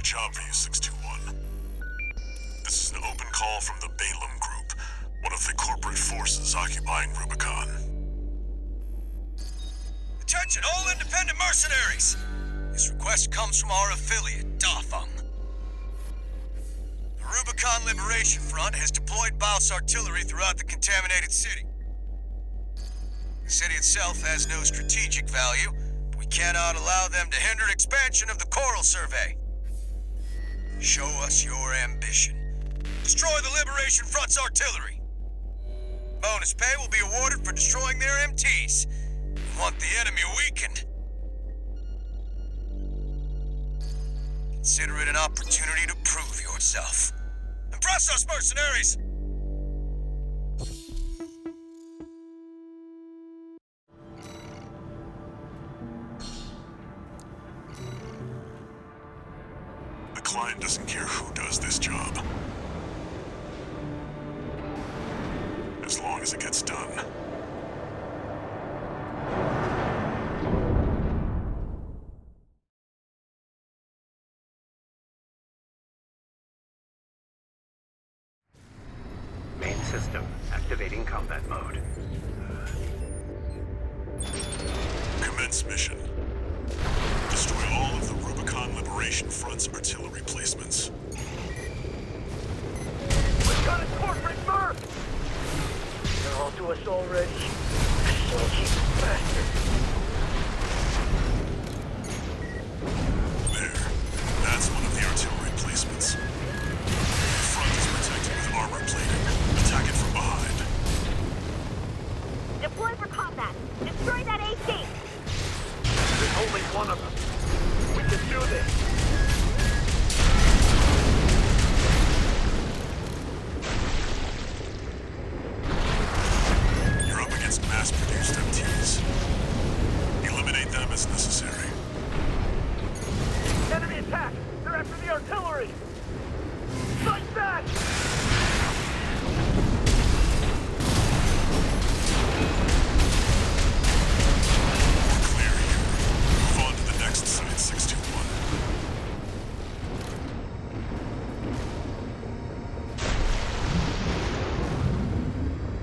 job for you, 621. This is an open call from the Balaam Group, one of the corporate forces occupying Rubicon. Attention, all independent mercenaries! This request comes from our affiliate, Dafeng. The Rubicon Liberation Front has deployed Baus artillery throughout the contaminated city. The city itself has no strategic value, but we cannot allow them to hinder expansion of the Coral Survey. Show us your ambition. Destroy the Liberation Front's artillery. Bonus pay will be awarded for destroying their MTs. We want the enemy weakened. Consider it an opportunity to prove yourself. Impress us, mercenaries! The client doesn't care who does this job, as long as it gets done. Main system activating combat mode. Commence mission. Destroy all of the Rubicon Liberation Front's artillery placements. We've got a corporate birth! They're all to us already. Sneaky bastard. There. That's one of the artillery placements. The front is protected with armor plating. Attack it from behind. Deploy for combat. Destroy that AC. There's only one of them. We can do this. You're up against mass-produced MTs. Eliminate them as necessary. Enemy attack! They're after the artillery! Fight back! We're clear here. Move on to the next site, 621.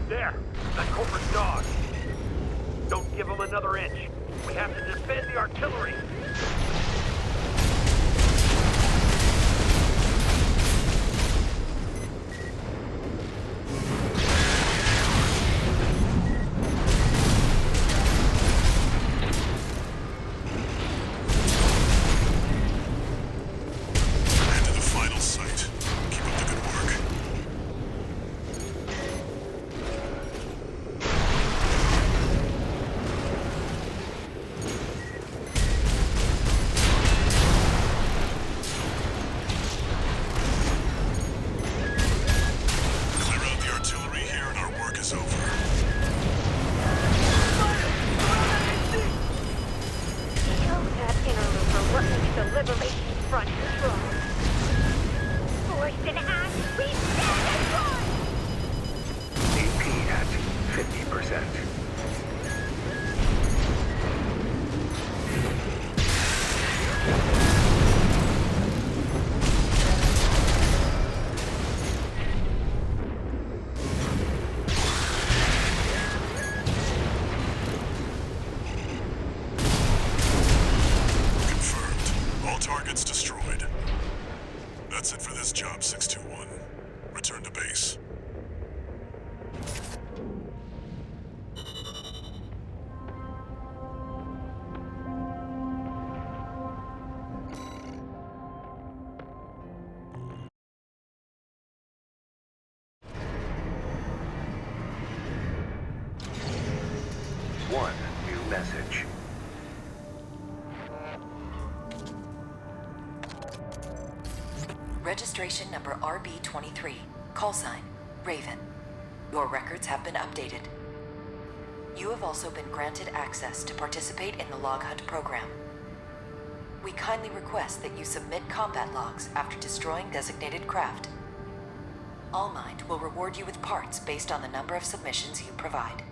There! That corporate dog! Don't give them another inch. We have to defend the artillery! And to the final site. Keep up the good work. Clear out the artillery here and our work is over. Show that interloper what makes the Liberation Front strong. Forced in act, we stand and run! AP at 50%. Confirmed. All targets destroyed. That's it for this job, 621. Return to base. One new message. Registration number RB23. Call sign, Raven. Your records have been updated. You have also been granted access to participate in the log hunt program. We kindly request that you submit combat logs after destroying designated craft. Allmind will reward you with parts based on the number of submissions you provide.